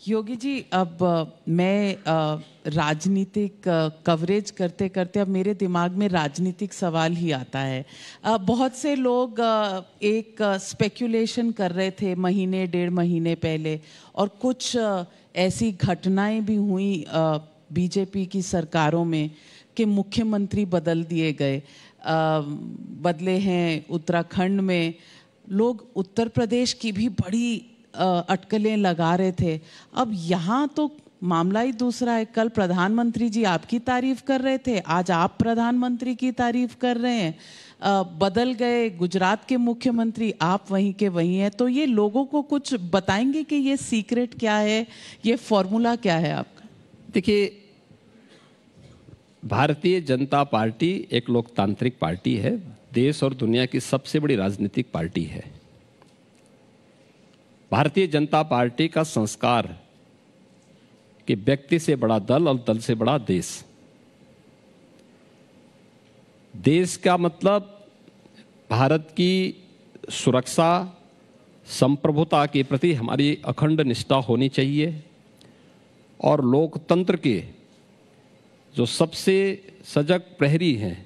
योगी जी, अब मैं राजनीतिक कवरेज करते करते अब मेरे दिमाग में राजनीतिक सवाल ही आता है। बहुत से लोग एक स्पेक्यूलेशन कर रहे थे महीने डेढ़ महीने पहले, और कुछ ऐसी घटनाएं भी हुई बीजेपी की सरकारों में कि मुख्यमंत्री बदल दिए गए, बदले हैं उत्तराखंड में। लोग उत्तर प्रदेश की भी बड़ी अटकलें लगा रहे थे। अब यहाँ तो मामला ही दूसरा है। कल प्रधानमंत्री जी आपकी तारीफ कर रहे थे, आज आप प्रधानमंत्री की तारीफ कर रहे हैं। बदल गए गुजरात के मुख्यमंत्री, आप वहीं के वहीं हैं। तो ये लोगों को कुछ बताएंगे कि ये सीक्रेट क्या है, ये फॉर्मूला क्या है आपका? देखिए, भारतीय जनता पार्टी एक लोकतांत्रिक पार्टी है, देश और दुनिया की सबसे बड़ी राजनीतिक पार्टी है। भारतीय जनता पार्टी का संस्कार कि व्यक्ति से बड़ा दल और दल से बड़ा देश। देश का मतलब भारत की सुरक्षा, संप्रभुता के प्रति हमारी अखंड निष्ठा होनी चाहिए, और लोकतंत्र के जो सबसे सजग प्रहरी हैं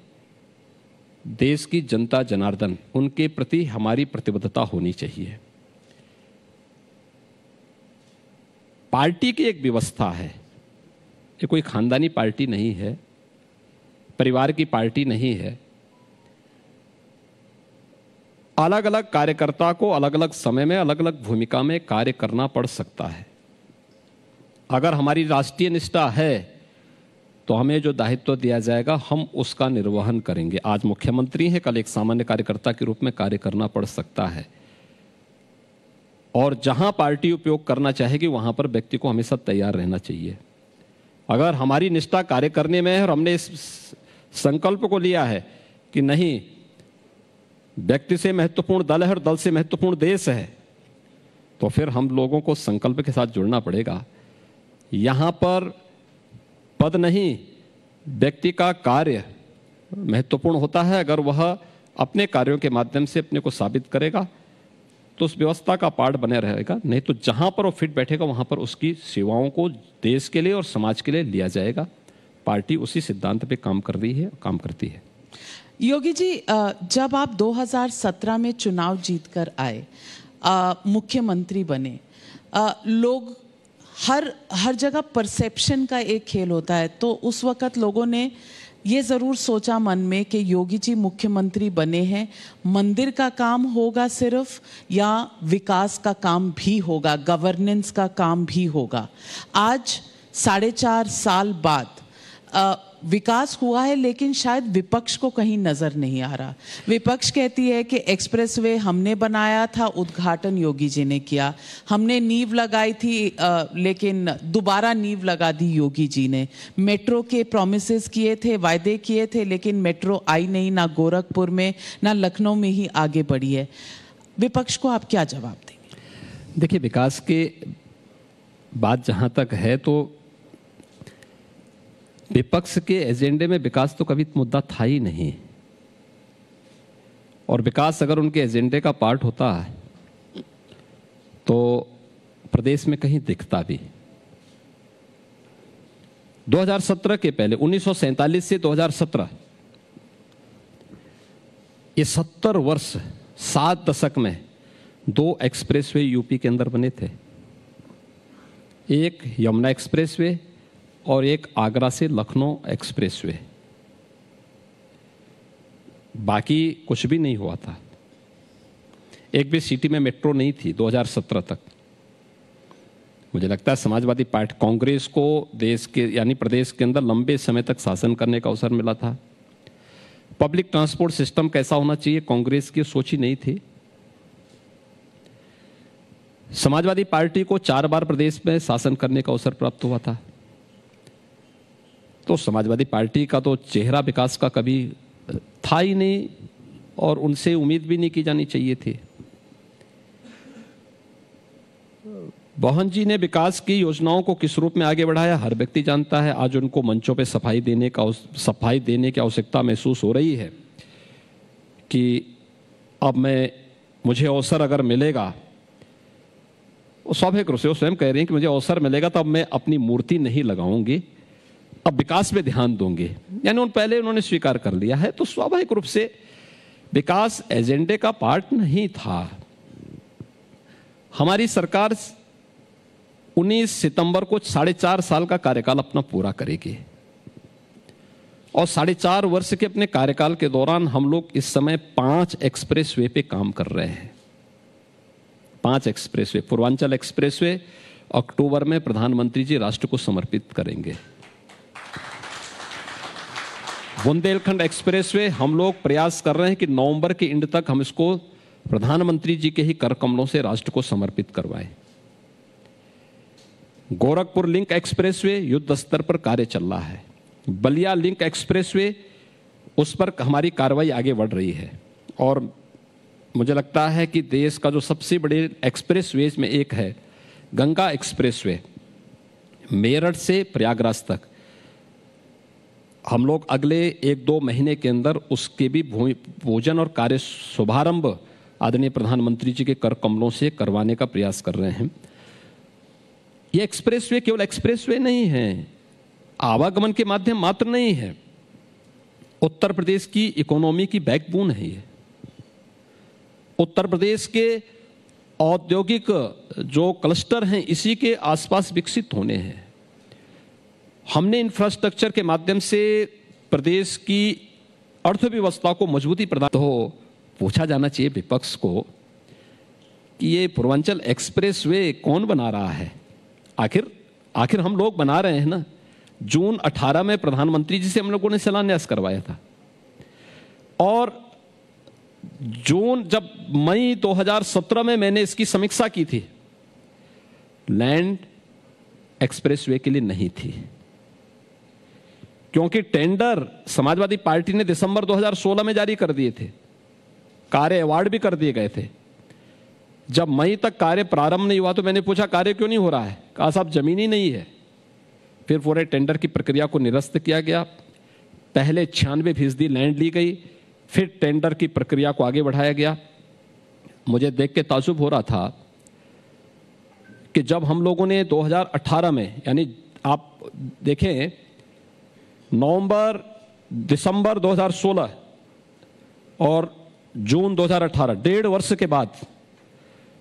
देश की जनता जनार्दन, उनके प्रति हमारी प्रतिबद्धता होनी चाहिए। पार्टी की एक व्यवस्था है, ये कोई खानदानी पार्टी नहीं है, परिवार की पार्टी नहीं है। अलग अलग कार्यकर्ता को अलग अलग समय में अलग अलग भूमिका में कार्य करना पड़ सकता है। अगर हमारी राष्ट्रीय निष्ठा है तो हमें जो दायित्व दिया जाएगा हम उसका निर्वहन करेंगे। आज मुख्यमंत्री हैं, कल एक सामान्य कार्यकर्ता के रूप में कार्य करना पड़ सकता है, और जहां पार्टी उपयोग करना चाहेगी वहां पर व्यक्ति को हमेशा तैयार रहना चाहिए। अगर हमारी निष्ठा कार्य करने में है और हमने इस संकल्प को लिया है कि नहीं, व्यक्ति से महत्वपूर्ण दल है और दल से महत्वपूर्ण देश है, तो फिर हम लोगों को संकल्प के साथ जुड़ना पड़ेगा। यहां पर पद नहीं, व्यक्ति का कार्य महत्वपूर्ण होता है। अगर वह अपने कार्यों के माध्यम से अपने को साबित करेगा तो उस व्यवस्था का पार्ट बने रहेगा, नहीं तो जहां पर वो फिट बैठेगा वहां पर उसकी सेवाओं को देश के लिए और समाज के लिए लिया जाएगा। पार्टी उसी सिद्धांत पे काम कर रही है, काम करती है। योगी जी, जब आप 2017 में चुनाव जीतकर आए, मुख्यमंत्री बने, लोग हर जगह परसेप्शन का एक खेल होता है, तो उस वक्त लोगों ने ये ज़रूर सोचा मन में कि योगी जी मुख्यमंत्री बने हैं, मंदिर का काम होगा सिर्फ, या विकास का काम भी होगा, गवर्नेंस का काम भी होगा। आज 4.5 साल बाद विकास हुआ है, लेकिन शायद विपक्ष को कहीं नजर नहीं आ रहा। विपक्ष कहती है कि एक्सप्रेसवे हमने बनाया था, उद्घाटन योगी जी ने किया, हमने नींव लगाई थी, लेकिन दोबारा नींव लगा दी योगी जी ने। मेट्रो के प्रॉमिसेस किए थे, वायदे किए थे, लेकिन मेट्रो आई नहीं, ना गोरखपुर में ना लखनऊ में ही आगे बढ़ी है। विपक्ष को आप क्या जवाब देंगे? देखिए, विकास के बात जहां तक है तो विपक्ष के एजेंडे में विकास तो कभी मुद्दा था ही नहीं, और विकास अगर उनके एजेंडे का पार्ट होता है तो प्रदेश में कहीं दिखता भी। 2017 के पहले 1947 से 2017 ये 70 वर्ष, 7 दशक में 2 एक्सप्रेसवे यूपी के अंदर बने थे। एक यमुना एक्सप्रेसवे और एक आगरा से लखनऊ एक्सप्रेसवे। बाकी कुछ भी नहीं हुआ था। एक भी सिटी में मेट्रो नहीं थी 2017 तक। मुझे लगता है समाजवादी पार्टी, कांग्रेस को देश के यानी प्रदेश के अंदर लंबे समय तक शासन करने का अवसर मिला था। पब्लिक ट्रांसपोर्ट सिस्टम कैसा होना चाहिए कांग्रेस की सोच ही नहीं थी। समाजवादी पार्टी को 4 बार प्रदेश में शासन करने का अवसर प्राप्त हुआ था। तो समाजवादी पार्टी का तो चेहरा विकास का कभी था ही नहीं, और उनसे उम्मीद भी नहीं की जानी चाहिए थी। मोहन जी ने विकास की योजनाओं को किस रूप में आगे बढ़ाया हर व्यक्ति जानता है। आज उनको मंचों पे सफाई देने की आवश्यकता महसूस हो रही है कि अब मुझे अवसर अगर मिलेगा वो स्वाभाविक रूप से वो स्वयं कह रही हैं कि मुझे अवसर मिलेगा तो अब मैं अपनी मूर्ति नहीं लगाऊंगी, अब विकास पे ध्यान दूंगी। यानी पहले उन्होंने स्वीकार कर लिया है, तो स्वाभाविक रूप से विकास एजेंडे का पार्ट नहीं था। हमारी सरकार 19 सितंबर को 4.5 साल का कार्यकाल अपना पूरा करेगी और 4.5 वर्ष के अपने कार्यकाल के दौरान हम लोग इस समय 5 एक्सप्रेसवे पे काम कर रहे हैं। 5 एक्सप्रेसवे, पूर्वांचल एक्सप्रेसवे अक्टूबर में प्रधानमंत्री जी राष्ट्र को समर्पित करेंगे। बुंदेलखंड एक्सप्रेसवे हम लोग प्रयास कर रहे हैं कि नवंबर के एंड तक हम इसको प्रधानमंत्री जी के ही कर कमलों से राष्ट्र को समर्पित करवाएं। गोरखपुर लिंक एक्सप्रेसवे युद्ध स्तर पर कार्य चल रहा है। बलिया लिंक एक्सप्रेसवे, उस पर हमारी कार्रवाई आगे बढ़ रही है और मुझे लगता है कि देश का जो सबसे बड़े एक्सप्रेसवेज में एक है गंगा एक्सप्रेसवे, मेरठ से प्रयागराज तक। हम लोग अगले 1-2 महीने के अंदर उसके भी भोजन और कार्य शुभारंभ आदरणीय प्रधानमंत्री जी के कर कमलों से करवाने का प्रयास कर रहे हैं। ये एक्सप्रेसवे केवल एक्सप्रेसवे नहीं है, आवागमन के माध्यम मात्र नहीं है, उत्तर प्रदेश की इकोनॉमी की बैकबोन है ये। उत्तर प्रदेश के औद्योगिक जो क्लस्टर हैं इसी के आसपास विकसित होने हैं। हमने इंफ्रास्ट्रक्चर के माध्यम से प्रदेश की अर्थव्यवस्था को मजबूती प्रदान हो। पूछा जाना चाहिए विपक्ष को कि ये पूर्वांचल एक्सप्रेसवे कौन बना रहा है? आखिर हम लोग बना रहे हैं ना। जून 18 में प्रधानमंत्री जी से हम लोगों ने शिलान्यास करवाया था और जब मई 2017 में मैंने इसकी समीक्षा की थी, लैंड एक्सप्रेसवे के लिए नहीं थी, क्योंकि टेंडर समाजवादी पार्टी ने दिसंबर 2016 में जारी कर दिए थे, कार्य अवार्ड भी कर दिए गए थे। जब मई तक कार्य प्रारंभ नहीं हुआ तो मैंने पूछा कार्य क्यों नहीं हो रहा है? कहा साहब जमीन ही नहीं है। फिर पूरे टेंडर की प्रक्रिया को निरस्त किया गया। पहले 96% लैंड ली गई, फिर टेंडर की प्रक्रिया को आगे बढ़ाया गया। मुझे देख के ताज्जुब हो रहा था कि जब हम लोगों ने 2018 में, यानी आप देखें नवंबर, दिसंबर 2016 और जून 2018, 1.5 वर्ष के बाद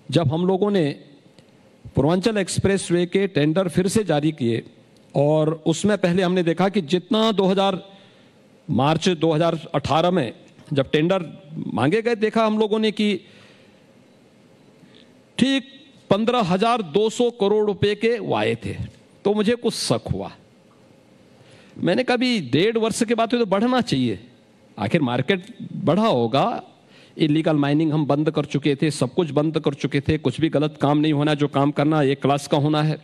जब हम लोगों ने पूर्वांचल एक्सप्रेसवे के टेंडर फिर से जारी किए और उसमें पहले हमने देखा कि जितना मार्च 2018 में जब टेंडर मांगे गए, देखा हम लोगों ने कि ठीक 15,200 करोड़ रुपए के वाये थे। तो मुझे कुछ शक हुआ। मैंने कहा भी 1.5 वर्ष के बाद तो बढ़ना चाहिए, आखिर मार्केट बढ़ा होगा। इलीगल माइनिंग हम बंद कर चुके थे, सब कुछ बंद कर चुके थे, कुछ भी गलत काम नहीं होना, जो काम करना एक क्लास का होना है।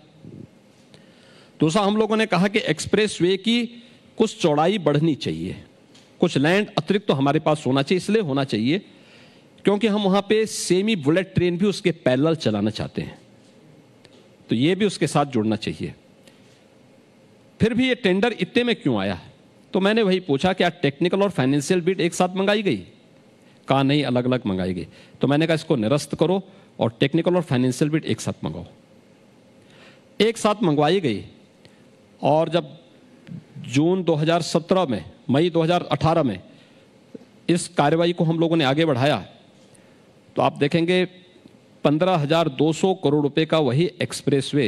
दूसरा हम लोगों ने कहा कि एक्सप्रेसवे की कुछ चौड़ाई बढ़नी चाहिए, कुछ लैंड अतिरिक्त तो हमारे पास होना चाहिए। इसलिए होना चाहिए क्योंकि हम वहां पे सेमी बुलेट ट्रेन भी उसके पैरेलल चलाना चाहते हैं, तो ये भी उसके साथ जुड़ना चाहिए। फिर भी ये टेंडर इतने में क्यों आया? तो मैंने वही पूछा क्या टेक्निकल और फाइनेंशियल बिड एक साथ मंगाई गई? कहा नहीं, अलग अलग मंगाई गई। तो मैंने कहा इसको निरस्त करो और टेक्निकल और फाइनेंशियल बिड एक साथ मंगाओ। एक साथ मंगवाई गई और जब जून 2017 में, मई 2018 में इस कार्रवाई को हम लोगों ने आगे बढ़ाया तो आप देखेंगे 15,200 करोड़ रुपए का वही एक्सप्रेसवे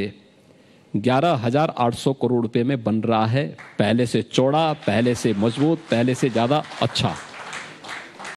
11,800 करोड़ रुपए में बन रहा है। पहले से चौड़ा, पहले से मजबूत, पहले से ज्यादा अच्छा।